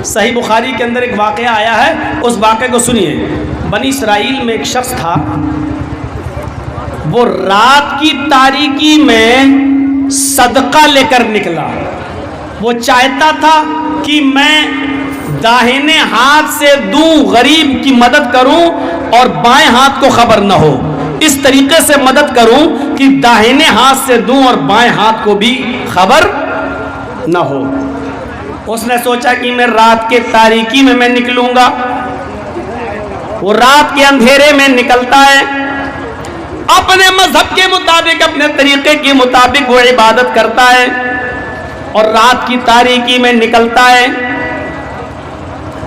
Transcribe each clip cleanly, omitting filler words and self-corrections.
صحیح بخاری کے اندر ایک واقعہ آیا ہے، اس واقعے کو سنیے۔ بنی اسرائیل میں ایک شخص تھا، وہ رات کی تاریکی میں صدقہ لے کر نکلا۔ وہ چاہتا تھا کہ میں داہنے ہاتھ سے دوں، غریب کی مدد کروں اور بائیں ہاتھ کو خبر نہ ہو، اس طریقے سے مدد کروں کہ داہنے ہاتھ سے دوں اور بائیں ہاتھ کو بھی خبر نہ ہو۔ اس نے سوچا کہ میں رات کے تاریکی میں نکلوں گا۔ وہ رات کے اندھیرے میں نکلتا ہے، اپنے مذہب کے مطابق، اپنے طریقے کے مطابق وہ عبادت کرتا ہے اور رات کی تاریکی میں نکلتا ہے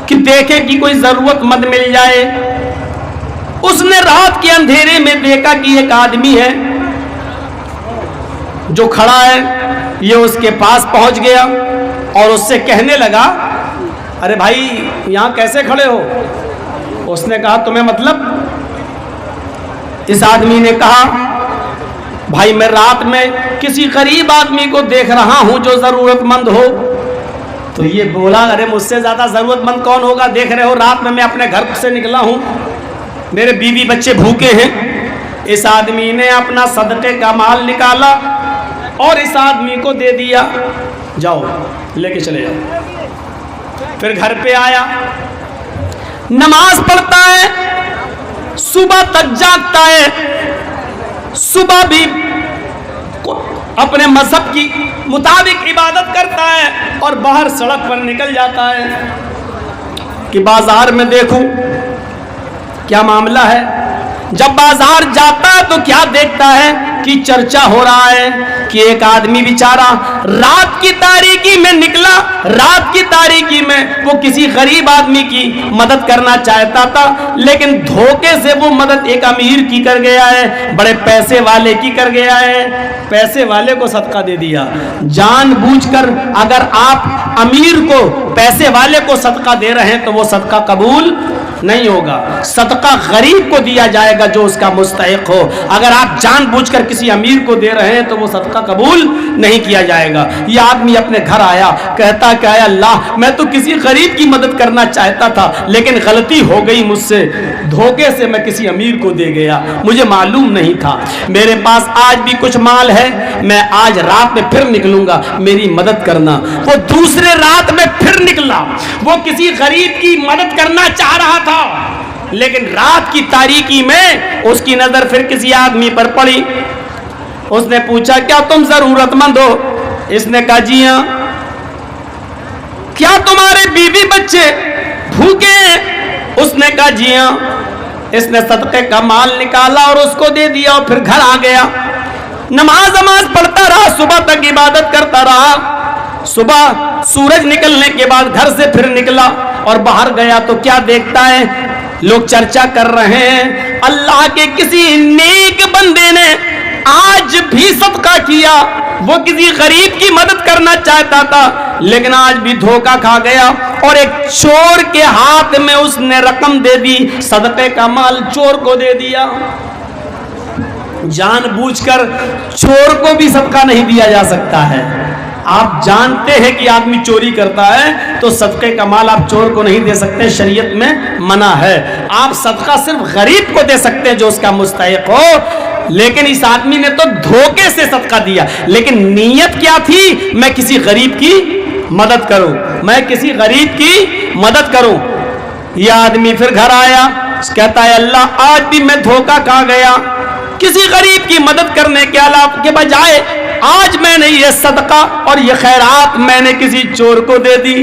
کہ دیکھے کہ کوئی ضرورت مند مل جائے۔ اس نے رات کے اندھیرے میں دیکھا کہ ایک آدمی ہے جو کھڑا ہے۔ یہ اس کے پاس پہنچ گیا اور اس سے کہنے لگا، ارے بھائی یہاں کیسے کھڑے ہو؟ اس نے کہا تمہیں مطلب؟ اس آدمی نے کہا بھائی میں رات میں کسی غریب آدمی کو دیکھ رہا ہوں جو ضرورت مند ہو۔ تو یہ بولا ارے مجھ سے زیادہ ضرورت مند کون ہوگا؟ دیکھ رہے ہو رات میں اپنے گھر سے نکلا ہوں، میرے بیوی بچے بھوکے ہیں۔ اس آدمی نے اپنا صدقے کا مال نکالا اور اس آدمی کو دے دیا، جاؤ لے کے چلے جاؤ۔ پھر گھر پہ آیا، نماز پڑھتا ہے، صبح تک جاگتا ہے، صبح بھی اپنے مذہب کی مطابق عبادت کرتا ہے اور باہر سڑک پر نکل جاتا ہے کہ بازار میں دیکھوں کیا معاملہ ہے۔ جب بازار جاتا ہے تو کیا دیکھتا ہے کہ چرچا ہو رہا ہے کہ ایک آدمی بیچارہ رات کی تاریکی میں نکلا، رات کی تاریکی میں وہ کسی غریب آدمی کی مدد کرنا چاہتا تھا، لیکن دھوکے سے وہ مدد ایک امیر کی کر گیا ہے، بڑے پیسے والے کی کر گیا ہے، پیسے والے کو صدقہ دے دیا۔ جان بوجھ کر اگر آپ امیر کو، پیسے والے کو صدقہ دے رہے ہیں تو وہ صدقہ قبول نہیں ہوگا۔ صدقہ غریب کو دیا جائے گا جو اس کا مستحق ہو۔ اگر آپ جان بوجھ کر کسی امیر کو دے رہے ہیں تو وہ صدقہ قبول نہیں کیا جائے گا۔ یہ آدمی اپنے گھر آیا، کہتا کہ اے اللہ میں تو کسی غریب کی مدد کرنا چاہتا تھا لیکن غلطی ہو گئی مجھ سے، دھوکے سے میں کسی امیر کو دے گیا، مجھے معلوم نہیں تھا۔ میرے پاس آج بھی کچھ مال ہے، میں آج رات میں پھر نکلوں گا، میری مدد کرنا۔ وہ دوسرے رات میں پھر نکلا، وہ کسی غریب کی مدد کرنا چاہ رہا تھا لیکن رات کی تاریکی میں اس کی نظر پھر کسی آدمی پر پڑی۔ اس نے پوچھا کیا تم ضرورت مند ہو؟ اس نے کہا جی ہاں۔ کیا تمہارے بیوی بچے بھوکے ہیں؟ اس نے کہا جی ہاں۔ اس نے صدقے کا مال نکالا اور اس کو دے دیا اور پھر گھر آ گیا، نماز پڑھتا رہا، صبح تک عبادت کرتا رہا۔ صبح سورج نکلنے کے بعد گھر سے پھر نکلا اور باہر گیا تو کیا دیکھتا ہے؟ لوگ چرچا کر رہے ہیں اللہ کے کسی نیک بندے نے آج بھی صدقہ کیا، وہ کسی غریب کی مدد کرنا چاہتا تھا لیکن آج بھی دھوکہ کھا گیا اور ایک چور کے ہاتھ میں اس نے رقم دے دی، صدقے کا مال چور کو دے دیا۔ جان بوجھ کر چور کو بھی صدقہ نہیں دیا جا سکتا ہے۔ آپ جانتے ہیں کہ آدمی چوری کرتا ہے تو صدقے کا مال آپ چور کو نہیں دے سکتے، شریعت میں منع ہے۔ آپ صدقہ صرف غریب کو دے سکتے ہیں جو اس کا مستحق ہو، لیکن اس آدمی نے تو دھوکے سے صدقہ دیا، لیکن نیت کیا تھی؟ میں کسی غریب کی مدد کروں، میں کسی غریب کی مدد کروں۔ یہ آدمی پھر گھر آیا، کہتا ہے اللہ آج بھی میں دھوکہ کھا گیا، کسی غریب کی مدد کرنے کے بجائے آج میں نے یہ صدقہ اور یہ خیرات میں نے کسی چور کو دے دی۔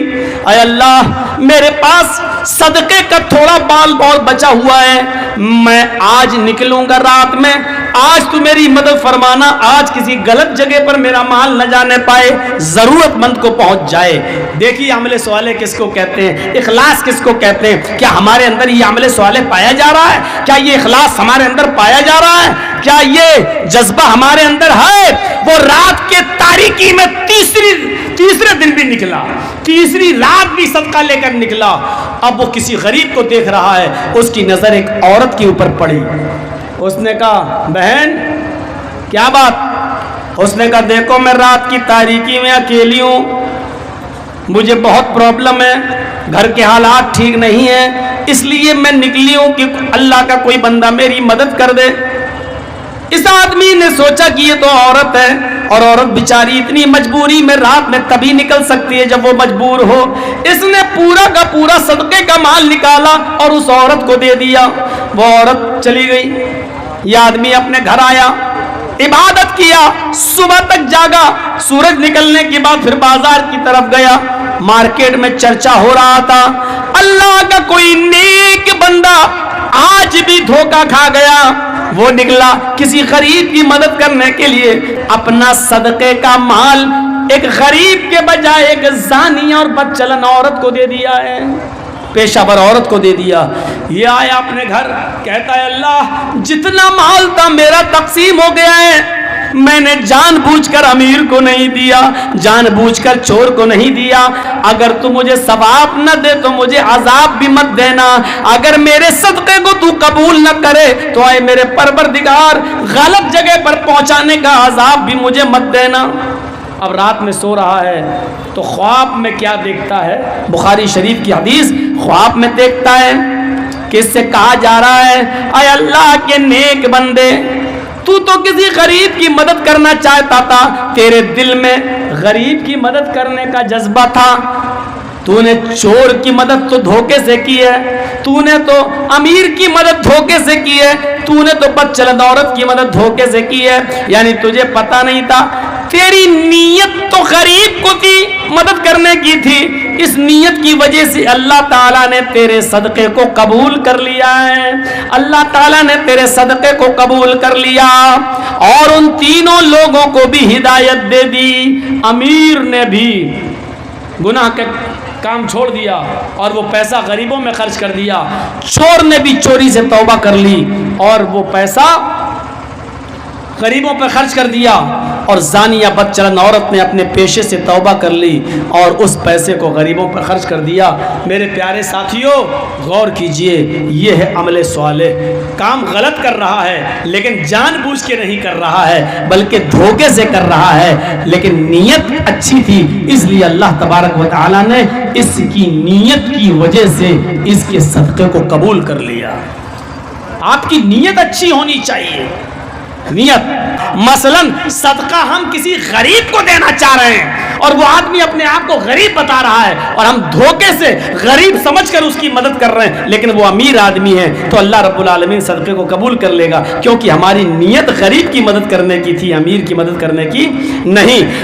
اے اللہ میرے پاس صدقے کا تھوڑا بال بہت بچا ہوا ہے، میں آج نکلوں گا رات میں، آج تو میری مدد فرمانا، آج کسی غلط جگہ پر میرا مال نہ جانے پائے، ضرورت مند کو پہنچ جائے۔ دیکھیے عمل صالح کس کو کہتے ہیں، اخلاص کس کو کہتے ہیں؟ کیا ہمارے اندر یہ عمل صالح پایا جا رہا ہے؟ کیا یہ اخلاص ہمارے اندر پایا جا رہا ہے؟ کیا یہ جذبہ ہمارے اندر ہے؟ وہ رات کے تاریکی میں تیسرے دن بھی نکلا، تیسری رات بھی صدقہ لے کر نکلا۔ اب وہ کسی غریب کو دیکھ رہا ہے، اس کی نظر ایک عورت کے اوپر پڑی۔ اس نے کہا بہن کیا بات؟ اس نے کہا دیکھو میں رات کی تاریکی میں اکیلی ہوں، مجھے بہت پرابلم ہے، گھر کے حالات ٹھیک نہیں ہیں، اس لیے میں نکلی ہوں کہ اللہ کا کوئی بندہ میری مدد کر دے۔ اس آدمی نے سوچا کہ یہ تو عورت ہے، اور عورت بیچاری اتنی مجبوری میں رات میں تبھی نکل سکتی ہے جب وہ مجبور ہو۔ اس نے پورا کا پورا صدقے کا مال نکالا اور اس عورت کو دے دیا۔ وہ عورت چلی گئی، یہ آدمی اپنے گھر آیا، عبادت کیا، صبح تک جاگا، سورج نکلنے کے بعد پھر بازار کی طرف گیا، مارکیٹ میں چرچا ہو رہا تھا، اللہ کا کوئی نیک بندہ آج بھی دھوکہ کھا گیا۔ وہ نکلا کسی غریب کی مدد کرنے کے لیے، اپنا صدقے کا مال ایک غریب کے بجائے ایک زانی اور بدچلن عورت کو دے دیا ہے، پیشہ ور عورت کو دے دیا۔ یہ آیا اپنے گھر، کہتا ہے اللہ جتنا مال تھا میرا تقسیم ہو گیا ہے، میں نے جان بوجھ کر امیر کو نہیں دیا، جان بوجھ کر چور کو نہیں دیا، اگر تو مجھے ثواب نہ دے تو مجھے عذاب بھی مت دینا، اگر میرے صدقے کو تو قبول نہ کرے تو اے میرے پروردگار غلط جگہ پر پہنچانے کا عذاب بھی مجھے مت دینا۔ اب رات میں سو رہا ہے تو خواب میں کیا دیکھتا ہے؟ بخاری شریف کی حدیث، خواب میں دیکھتا ہے کہ اس سے کہا جا رہا ہے اے اللہ کے نیک بندے، تو کسی غریب کی مدد کرنا چاہتا تھا، تیرے دل میں غریب کی مدد کرنے کا جذبہ تھا، تو نے چور کی مدد تو دھوکے سے کی ہے، تو نے تو امیر کی مدد دھوکے سے کی ہے، تو نے تو بدچلن عورت کی مدد دھوکے سے کی ہے، یعنی تجھے پتہ نہیں تھا، تیری نیت تو غریب کو تھی مدد کرنے کی تھی، اس نیت کی وجہ سے اللہ تعالیٰ نے تیرے صدقے کو قبول کر لیا ہے، اللہ تعالیٰ نے تیرے صدقے کو قبول کر لیا، اور ان تینوں لوگوں کو بھی ہدایت دے دی۔ امیر نے بھی گناہ کے کام چھوڑ دیا اور وہ پیسہ غریبوں میں خرچ کر دیا، چور نے بھی چوری سے توبہ کر لی اور وہ پیسہ غریبوں پر خرچ کر دیا، اور زانیہ بدچلن عورت نے اپنے پیشے سے توبہ کر لی اور اس پیسے کو غریبوں پر خرچ کر دیا۔ میرے پیارے ساتھیوں غور کیجئے، یہ ہے عمل صالح، کام غلط کر رہا ہے لیکن جان بوجھ کے نہیں کر رہا ہے بلکہ دھوکے سے کر رہا ہے، لیکن نیت اچھی تھی، اس لیے اللہ تبارک و تعالیٰ نے اس کی نیت کی وجہ سے اس کے صدقے کو قبول کر لیا۔ آپ کی نیت اچھی ہونی چاہیے، نیت مثلاً صدقہ ہم کسی غریب کو دینا چاہ رہے ہیں اور وہ آدمی اپنے آپ کو غریب بتا رہا ہے اور ہم دھوکے سے غریب سمجھ کر اس کی مدد کر رہے ہیں، لیکن وہ امیر آدمی ہے تو اللہ رب العالمین صدقے کو قبول کر لے گا، کیونکہ ہماری نیت غریب کی مدد کرنے کی تھی، امیر کی مدد کرنے کی نہیں۔